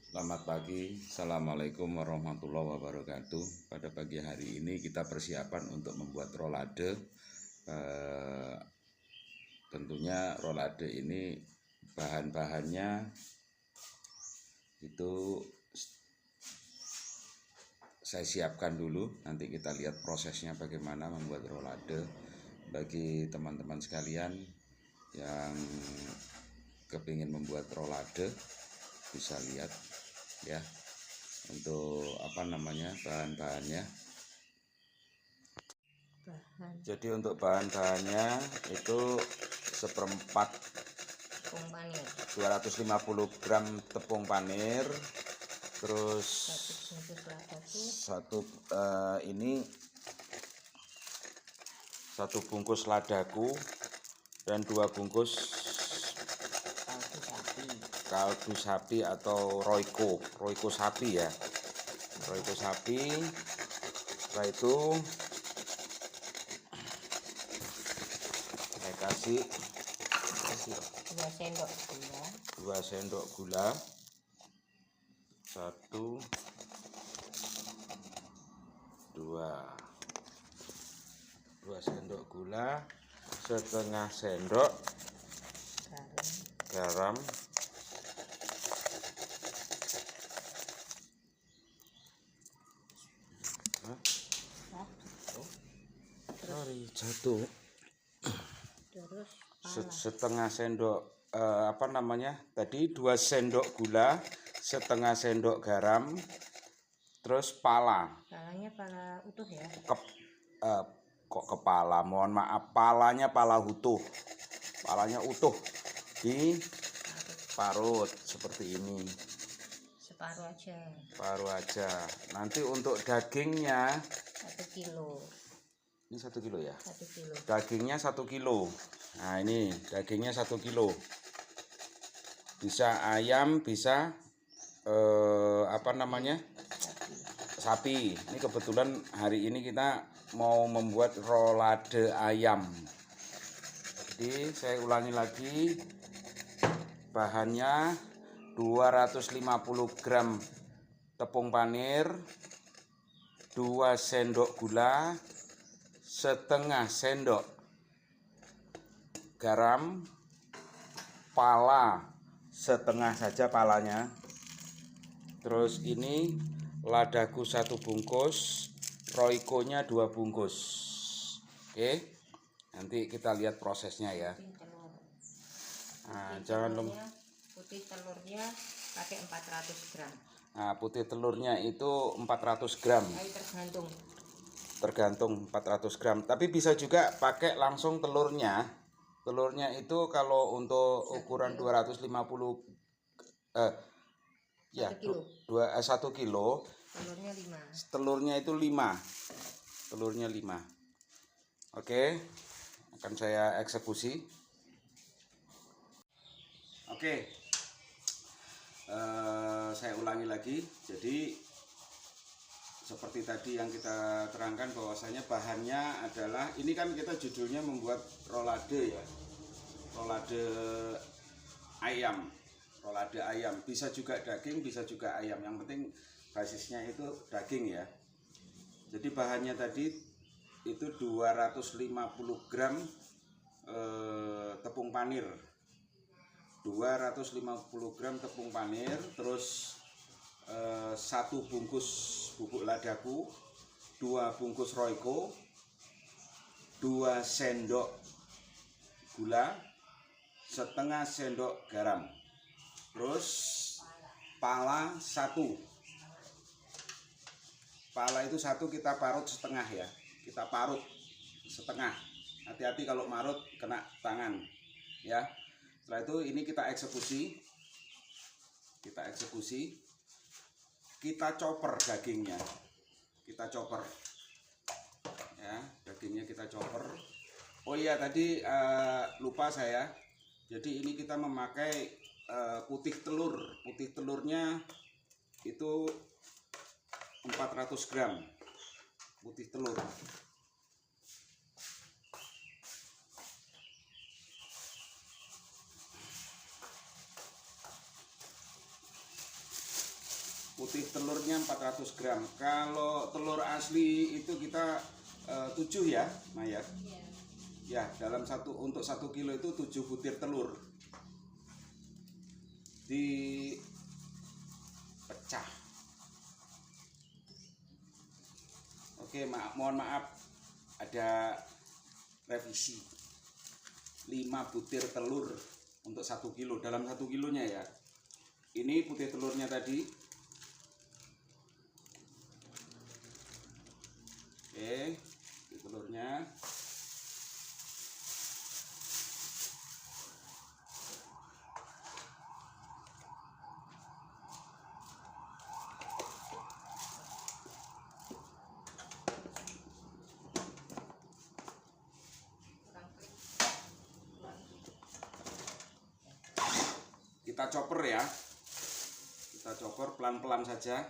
Selamat pagi, Assalamualaikum warahmatullahi wabarakatuh. Pada pagi hari ini kita persiapan untuk membuat rolade. Tentunya rolade ini bahan-bahannya itu saya siapkan dulu. Nanti kita lihat prosesnya bagaimana membuat rolade. Bagi teman-teman sekalian yang kepingin membuat rolade, bisa lihat ya untuk bahan-bahannya. Jadi untuk bahan-bahannya itu seperempat tepung panir, 250 gram tepung panir, terus satu bungkus ladaku dan 2 bungkus kaldu sapi atau roiko sapi ya, roiko sapi. Setelah itu saya kasih 2 sendok gula, 1 2 sendok gula, setengah sendok garam, setengah sendok tadi 2 sendok gula, setengah sendok garam, terus palanya pala utuh ya. Mohon maaf, palanya pala utuh. Palanya utuh diparut seperti ini. Separuh aja. Nanti untuk dagingnya 1 kilo. Ini 1 kilo ya? 1 kilo. Dagingnya 1 kilo. Nah ini dagingnya 1 kilo. Bisa ayam, bisa sapi. Ini kebetulan hari ini kita mau membuat rolade ayam. Jadi saya ulangi lagi, bahannya 250 gram tepung panir, 2 sendok gula, setengah sendok garam, pala setengah saja palanya. Terus ini ladaku 1 bungkus, roikonya 2 bungkus. Oke, nanti kita lihat prosesnya ya. Nah, putih telurnya pakai 400 gram. Nah, putih telurnya itu 400 gram. Tergantung 400 gram. Tapi bisa juga pakai langsung telurnya. Telurnya itu kalau untuk ukuran 250 1 kilo telurnya itu 5. Telurnya 5. Oke, akan saya eksekusi. Oke, saya ulangi lagi. Jadi seperti tadi yang kita terangkan, bahwasanya bahannya adalah, ini kan kita judulnya membuat rolade ya, rolade ayam. Rolade ayam, bisa juga daging, bisa juga ayam. Yang penting basisnya itu daging ya. Jadi bahannya tadi itu 250 gram tepung panir. 250 gram tepung panir, terus 1 bungkus bubuk ladaku, 2 bungkus roiko, 2 sendok gula, setengah sendok garam, terus pala 1. Pala itu 1 kita parut setengah ya, kita parut setengah. Hati-hati kalau marut kena tangan ya. Setelah itu ini kita eksekusi, kita chopper dagingnya, ya, dagingnya kita chopper. Oh iya, tadi lupa saya. Jadi ini kita memakai putih telurnya itu 400 gram putih telur. putih telurnya 400 gram. Kalau telur asli itu kita 7 ya Maya. Ya, untuk 1 kilo itu 7 butir telur dipecah. Oke, mohon maaf ada revisi. 5 butir telur untuk 1 kilo, dalam 1 kilonya ya. Ini putih telurnya tadi. Oke, putih telurnya. Kita chopper ya, kita chopper pelan-pelan saja.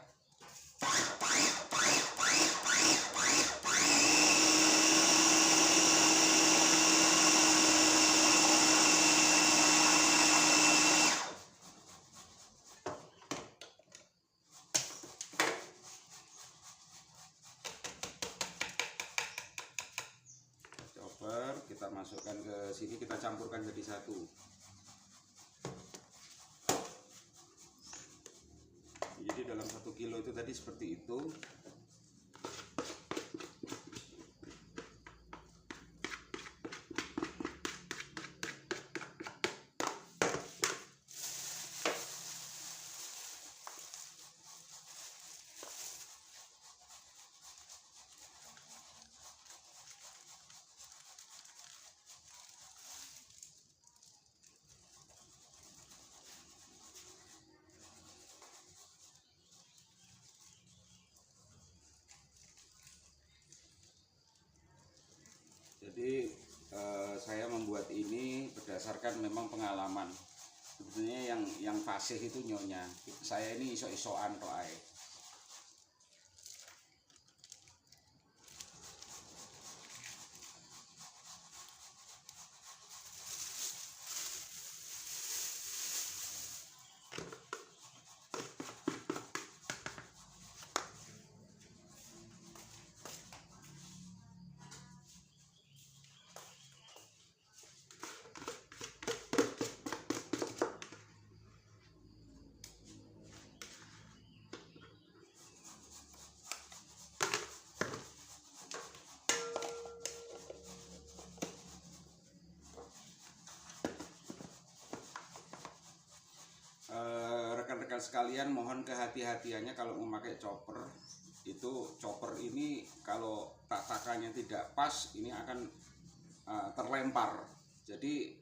Chopper kita masukkan ke sini, kita campurkan jadi satu. Jadi dalam 1 kilo itu tadi seperti itu. Jadi saya membuat ini berdasarkan memang pengalaman. Sebetulnya yang fasih itu nyonya. Saya ini iso-isoan kok ae. Rekan-rekan sekalian, mohon kehati-hatiannya kalau memakai chopper. Itu chopper ini kalau tatakannya tidak pas, ini akan terlempar. Jadi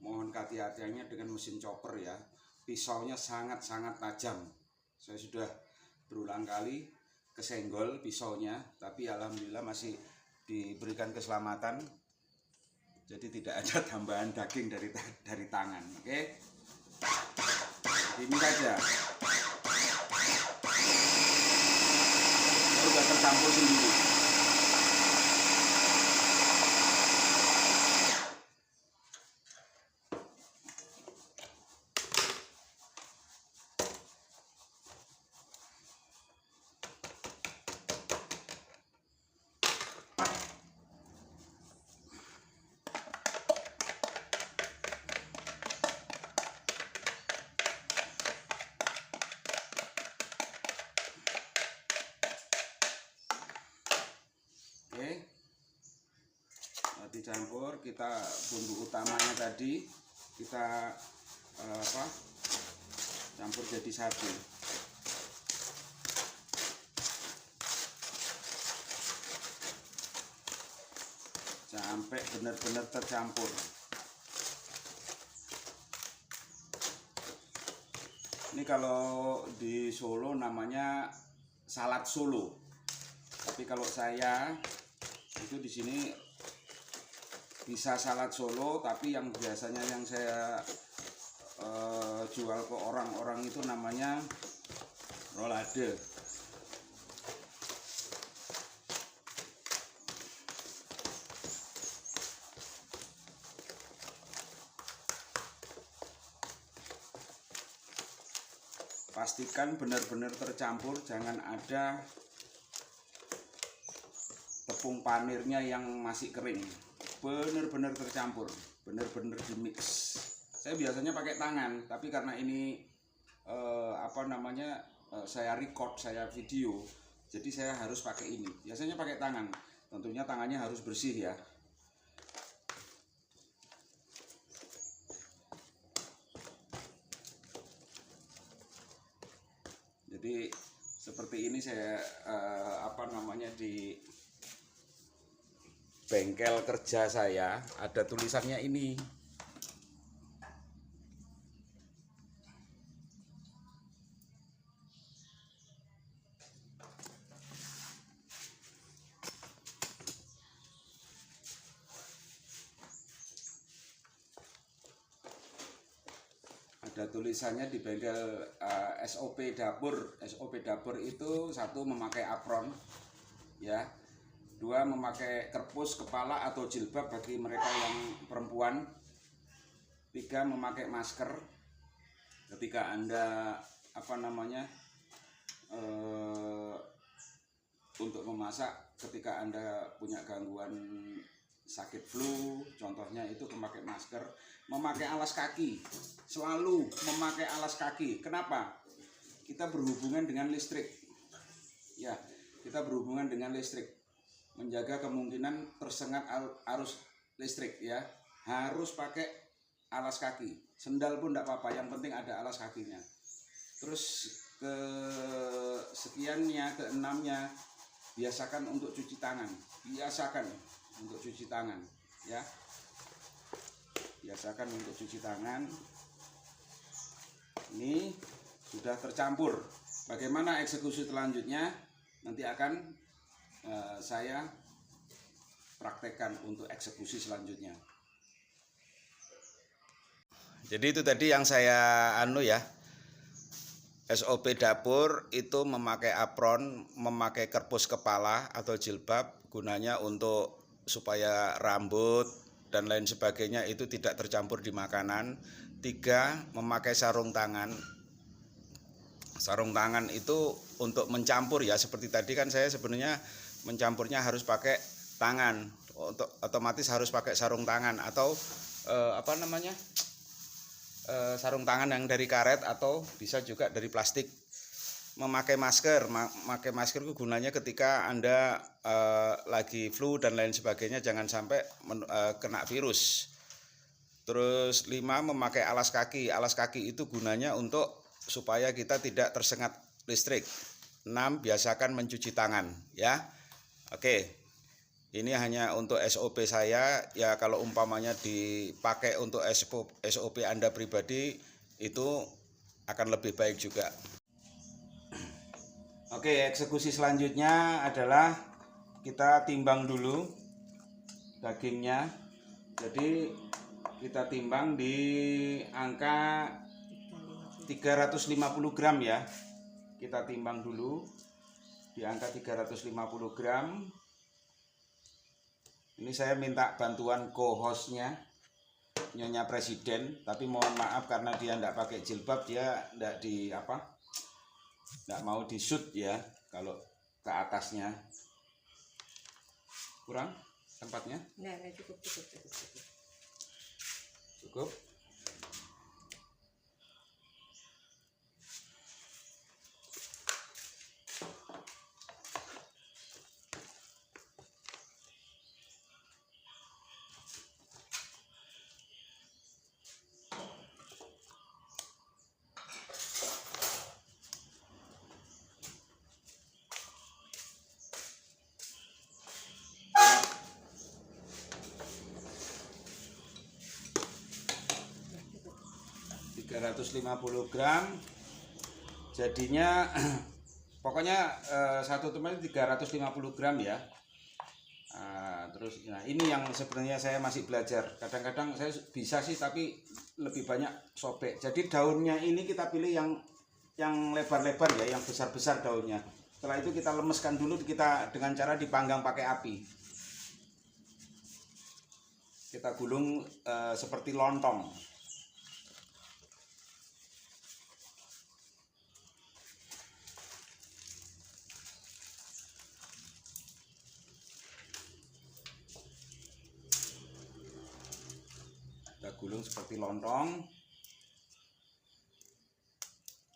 mohon kehati-hatiannya dengan mesin chopper ya. Pisaunya sangat-sangat tajam. Saya sudah berulang kali kesenggol pisaunya, tapi alhamdulillah masih diberikan keselamatan. Jadi tidak ada tambahan daging dari tangan. Oke. Ini saja. Sudah tercampur sendiri. Oke, dicampur. Kita bumbu utamanya tadi kita campur jadi satu. Sampai benar-benar tercampur. Ini kalau di Solo namanya salad Solo. Tapi kalau saya itu di sini bisa salad Solo, tapi yang biasanya yang saya jual ke orang-orang itu namanya rolade. pastikan benar-benar tercampur, jangan ada tepung panirnya yang masih kering. Benar-benar tercampur, benar-benar dimix. Saya biasanya pakai tangan, tapi karena ini saya record, saya video, jadi saya harus pakai ini. Biasanya pakai tangan, tentunya tangannya harus bersih ya. Jadi seperti ini saya di bengkel kerja saya ada tulisannya ini. Ada tulisannya di bengkel SOP dapur. SOP dapur itu satu memakai apron ya, dua memakai kerpus kepala atau jilbab bagi mereka yang perempuan, tiga memakai masker ketika Anda untuk memasak, ketika Anda punya gangguan sakit flu contohnya, itu memakai masker, memakai alas kaki, selalu memakai alas kaki. Kenapa? Kita berhubungan dengan listrik ya, kita berhubungan dengan listrik, menjaga kemungkinan tersengat arus listrik ya, harus pakai alas kaki. Sendal pun tidak apa-apa, yang penting ada alas kakinya. Terus ke sekiannya, ke enamnya, biasakan untuk cuci tangan, biasakan untuk cuci tangan ya, biasakan untuk cuci tangan. Ini sudah tercampur. Bagaimana eksekusi selanjutnya nanti akan saya praktekkan untuk eksekusi selanjutnya. Jadi itu tadi yang saya SOP dapur itu memakai apron, memakai kerpus kepala atau jilbab, gunanya untuk supaya rambut dan lain sebagainya itu tidak tercampur di makanan. Tiga, memakai sarung tangan. Sarung tangan itu untuk mencampur ya, seperti tadi kan saya sebenarnya mencampurnya harus pakai tangan, untuk otomatis harus pakai sarung tangan atau sarung tangan yang dari karet atau bisa juga dari plastik. Memakai masker, memakai masker itu gunanya ketika Anda lagi flu dan lain sebagainya, jangan sampai kena virus. Terus 5, memakai alas kaki. Alas kaki itu gunanya untuk supaya kita tidak tersengat listrik. 6, biasakan mencuci tangan ya. Oke, ini hanya untuk SOP saya ya. Kalau umpamanya dipakai untuk SOP Anda pribadi, itu akan lebih baik juga. Oke, eksekusi selanjutnya adalah kita timbang dulu dagingnya. Jadi kita timbang di angka 350 gram ya. Kita timbang dulu di angka 350 gram. Ini saya minta bantuan co-hostnya, Nyonya Presiden, tapi mohon maaf karena dia tidak pakai jilbab, dia tidak mau di shoot ya. Kalau ke atasnya kurang tempatnya? Nggak, cukup. Cukup. (350 gram) jadinya pokoknya satu teman 350 gram ya. Terus ini yang sebenarnya saya masih belajar, kadang-kadang saya bisa sih tapi lebih banyak sobek. Jadi daunnya ini kita pilih yang lebar-lebar ya, yang besar-besar daunnya. Setelah itu kita lemeskan dulu kita dengan cara dipanggang pakai api. Kita gulung seperti lontong. seperti lontong.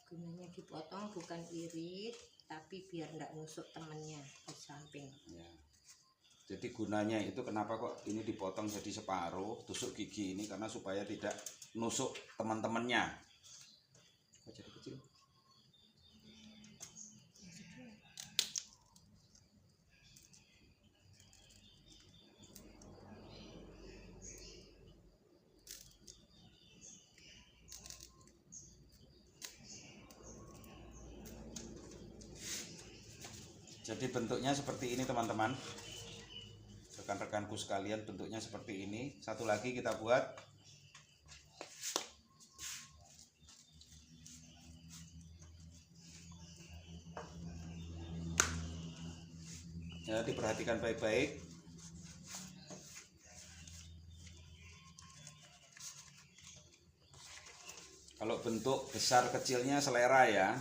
Gunanya dipotong bukan irit, tapi biar nggak nusuk temennya di samping. Ya. Jadi gunanya itu kenapa kok ini dipotong jadi separuh, tusuk gigi ini karena supaya tidak nusuk teman-temannya. Kok jadi kecil? Jadi bentuknya seperti ini teman-teman. Rekan-rekanku sekalian, bentuknya seperti ini. Satu lagi kita buat. Ya, diperhatikan baik-baik. Kalau bentuk besar kecilnya selera ya.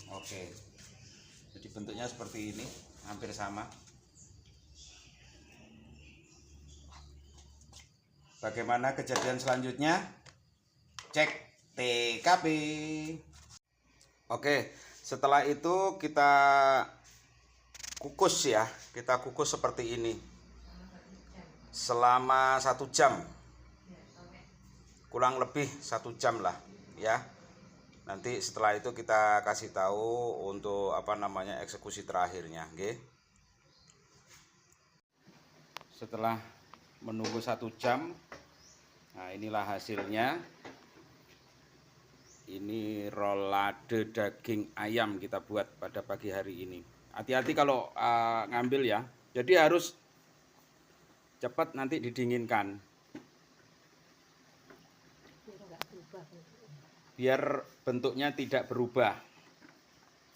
Oke, jadi bentuknya seperti ini, hampir sama. Bagaimana kejadian selanjutnya? Cek TKP. Oke, setelah itu kita kukus ya, kita kukus seperti ini selama 1 jam, kurang lebih 1 jam lah ya. Nanti setelah itu kita kasih tahu untuk eksekusi terakhirnya, oke? Setelah menunggu 1 jam, nah inilah hasilnya. Ini rolade daging ayam kita buat pada pagi hari ini. Hati-hati kalau ngambil ya. Jadi harus cepat, nanti didinginkan. Biar bentuknya tidak berubah.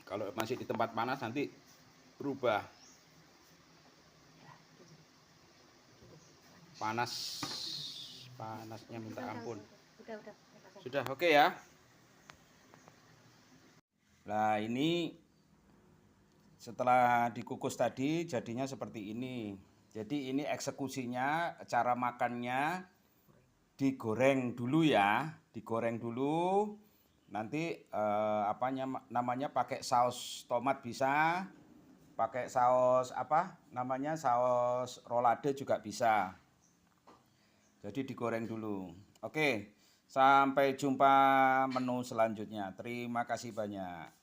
Kalau masih di tempat panas nanti berubah. Panasnya minta ampun. Sudah oke ya. Nah, ini setelah dikukus tadi jadinya seperti ini. Jadi ini eksekusinya, cara makannya digoreng dulu ya, digoreng dulu. Nanti pakai saus tomat bisa, pakai saus saus rolade juga bisa. Jadi digoreng dulu. Oke, sampai jumpa menu selanjutnya. Terima kasih banyak.